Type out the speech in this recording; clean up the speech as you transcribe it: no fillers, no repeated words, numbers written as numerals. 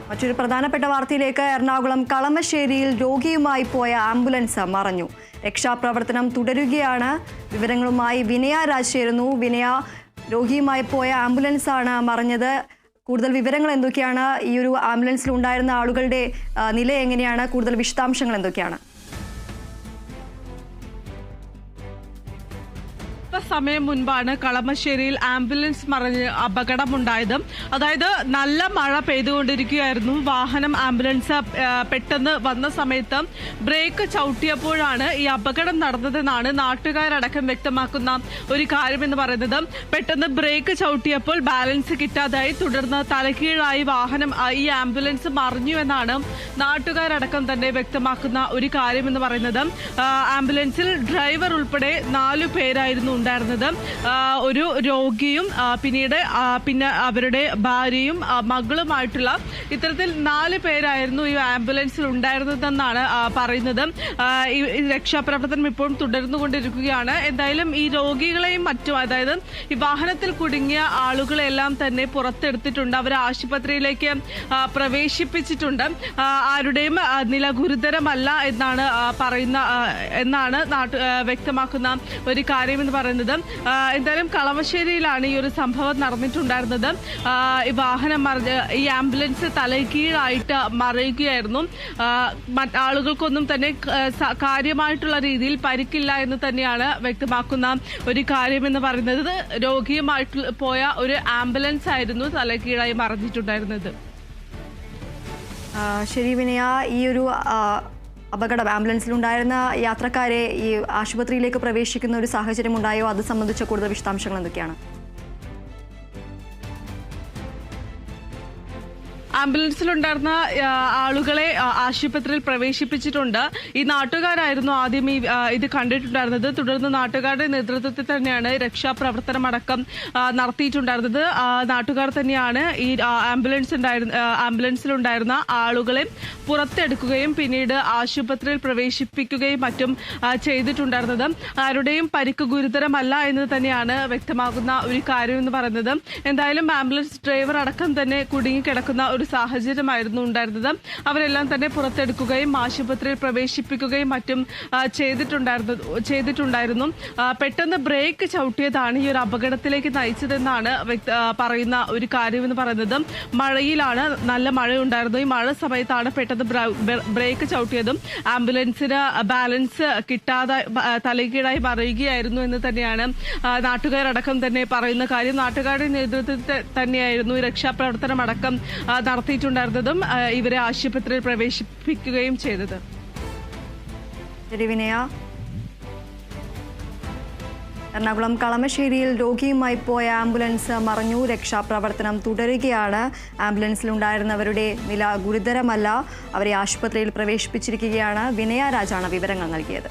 മറ്റൊരു പ്രധാനപ്പെട്ട വാർത്തയിലേക്ക്. എറണാകുളം കളമശ്ശേരിയിൽ രോഗിയുമായി പോയ ആംബുലൻസ് മറഞ്ഞു. രക്ഷാപ്രവർത്തനം തുടരുകയാണ്. വിവരങ്ങളുമായി വിനയ രാജ് ചേരുന്നു. വിനയ, രോഗിയുമായി പോയ ആംബുലൻസ് ആണ് മറഞ്ഞത്. കൂടുതൽ വിവരങ്ങൾ എന്തൊക്കെയാണ്? ഈ ഒരു ആംബുലൻസിൽ ഉണ്ടായിരുന്ന ആളുകളുടെ നില എങ്ങനെയാണ്? കൂടുതൽ വിശദാംശങ്ങൾ എന്തൊക്കെയാണ്? സമയം മുൻപാണ് കളമശ്ശേരിയിൽ ആംബുലൻസ് മറിഞ്ഞ് അപകടമുണ്ടായത്. അതായത് നല്ല മഴ പെയ്തുകൊണ്ടിരിക്കുകയായിരുന്നു. വാഹനം ആംബുലൻസ് പെട്ടെന്ന് വന്ന സമയത്ത് ബ്രേക്ക് ചവിട്ടിയപ്പോഴാണ് ഈ അപകടം നടന്നതെന്നാണ് നാട്ടുകാരടക്കം വ്യക്തമാക്കുന്ന ഒരു കാര്യമെന്ന് പറയുന്നത്. പെട്ടെന്ന് ബ്രേക്ക് ചവിട്ടിയപ്പോൾ ബാലൻസ് കിട്ടാതായി, തുടർന്ന് തലകീഴായി വാഹനം ഈ ആംബുലൻസ് മറിഞ്ഞു എന്നാണ് നാട്ടുകാരടക്കം തന്നെ വ്യക്തമാക്കുന്ന ഒരു കാര്യമെന്ന് പറയുന്നത്. ആംബുലൻസിൽ ഡ്രൈവർ ഉൾപ്പെടെ 4 പേരായിരുന്നു ഉണ്ടായിരുന്നത്. ഒരു രോഗിയും പിന്നെ അവരുടെ ഭാര്യയും മകളുമായിട്ടുള്ള ഇത്തരത്തിൽ 4 പേരായിരുന്നു ഈ ആംബുലൻസിൽ ഉണ്ടായിരുന്നതെന്നാണ് പറയുന്നത്. ഈ രക്ഷാപ്രവർത്തനം ഇപ്പോഴും തുടർന്നുകൊണ്ടിരിക്കുകയാണ്. എന്തായാലും ഈ രോഗികളെയും മറ്റും, അതായത് ഈ വാഹനത്തിൽ കുടുങ്ങിയ ആളുകളെല്ലാം തന്നെ പുറത്തെടുത്തിട്ടുണ്ട്. അവരെ ആശുപത്രിയിലേക്ക് പ്രവേശിപ്പിച്ചിട്ടുണ്ട്. ആരുടെയും നില ഗുരുതരമല്ല എന്നാണ് വ്യക്തമാക്കുന്ന ഒരു കാര്യമെന്ന് പറയുന്നത്. എന്തായാലും കളമശ്ശേരിയിലാണ് ഈ ഒരു സംഭവം നടന്നിട്ടുണ്ടായിരുന്നത്. ഈ വാഹനം ഈ ആംബുലൻസ് തലകീഴായിട്ട് മറിയുകയായിരുന്നു. ആളുകൾക്കൊന്നും തന്നെ കാര്യമായിട്ടുള്ള രീതിയിൽ പരിക്കില്ല എന്ന് തന്നെയാണ് വ്യക്തമാക്കുന്ന ഒരു കാര്യമെന്ന് പറയുന്നത്. രോഗിയുമായിട്ട് പോയ ഒരു ആംബുലൻസ് ആയിരുന്നു തലകീഴായി മറിഞ്ഞിട്ടുണ്ടായിരുന്നത്. ശരി വിനയ, ഈ ഒരു അപകടം ആംബുലൻസിലുണ്ടായിരുന്ന യാത്രക്കാരെ ഈ ആശുപത്രിയിലേക്ക് പ്രവേശിക്കുന്ന ഒരു സാഹചര്യം ഉണ്ടായോ? അത് സംബന്ധിച്ച കൂടുതൽ വിശദാംശങ്ങൾ എന്തൊക്കെയാണ്? ആംബുലൻസിലുണ്ടായിരുന്ന ആളുകളെ ആശുപത്രിയിൽ പ്രവേശിപ്പിച്ചിട്ടുണ്ട്. ഈ നാട്ടുകാരായിരുന്നു ആദ്യം ഇത് കണ്ടിട്ടുണ്ടായിരുന്നത്. തുടർന്ന് നാട്ടുകാരുടെ നേതൃത്വത്തിൽ തന്നെയാണ് രക്ഷാപ്രവർത്തനം അടക്കം നടത്തിയിട്ടുണ്ടായിരുന്നത്. നാട്ടുകാർ തന്നെയാണ് ഈ ആംബുലൻസിലുണ്ടായിരുന്ന ആളുകളെ പുറത്തെടുക്കുകയും പിന്നീട് ആശുപത്രിയിൽ പ്രവേശിപ്പിക്കുകയും മറ്റും ചെയ്തിട്ടുണ്ടായിരുന്നത്. ആരുടെയും പരിക്ക് ഗുരുതരമല്ല എന്ന് തന്നെയാണ് വ്യക്തമാകുന്ന ഒരു കാര്യം എന്ന് പറയുന്നത്. എന്തായാലും ആംബുലൻസ് ഡ്രൈവർ അടക്കം തന്നെ കുടുങ്ങിക്കിടക്കുന്ന ഒരു സാഹചര്യമായിരുന്നു ഉണ്ടായിരുന്നത്. അവരെല്ലാം തന്നെ പുറത്തെടുക്കുകയും ആശുപത്രിയിൽ പ്രവേശിപ്പിക്കുകയും മറ്റും ചെയ്തിട്ടുണ്ടായിരുന്നു. പെട്ടെന്ന് ബ്രേക്ക് ചവിട്ടിയതാണ് ഈ ഒരു അപകടത്തിലേക്ക് നയിച്ചതെന്നാണ് പറയുന്ന ഒരു കാര്യമെന്ന് പറയുന്നത്. മഴയിലാണ്, നല്ല മഴയുണ്ടായിരുന്നു. ഈ മഴ സമയത്താണ് പെട്ടെന്ന് ബ്രേക്ക് ചവിട്ടിയതും ആംബുലൻസിന് ബാലൻസ് കിട്ടാതെ തലകീഴായി മറിയുകയായിരുന്നു എന്ന് തന്നെയാണ് നാട്ടുകാരടക്കം തന്നെ പറയുന്ന കാര്യം. നാട്ടുകാരുടെ നേതൃത്വത്തിൽ തന്നെയായിരുന്നു രക്ഷാപ്രവർത്തനം അടക്കം നടത്തിയിട്ടുണ്ടായിരുന്നതും ഇവരെ ആശുപത്രിയിൽ പ്രവേശിപ്പിക്കുകയും ചെയ്തത്. ശരി വിനയ, എറണാകുളം കളമശ്ശേരിയിൽ രോഗിയുമായി പോയ ആംബുലൻസ് മറഞ്ഞു. രക്ഷാപ്രവർത്തനം തുടരുകയാണ്. ആംബുലൻസിലുണ്ടായിരുന്നവരുടെ നില ഗുരുതരമല്ല. അവരെ ആശുപത്രിയിൽ പ്രവേശിപ്പിച്ചിരിക്കുകയാണ്. വിനയ രാജാണ് വിവരങ്ങൾ നൽകിയത്.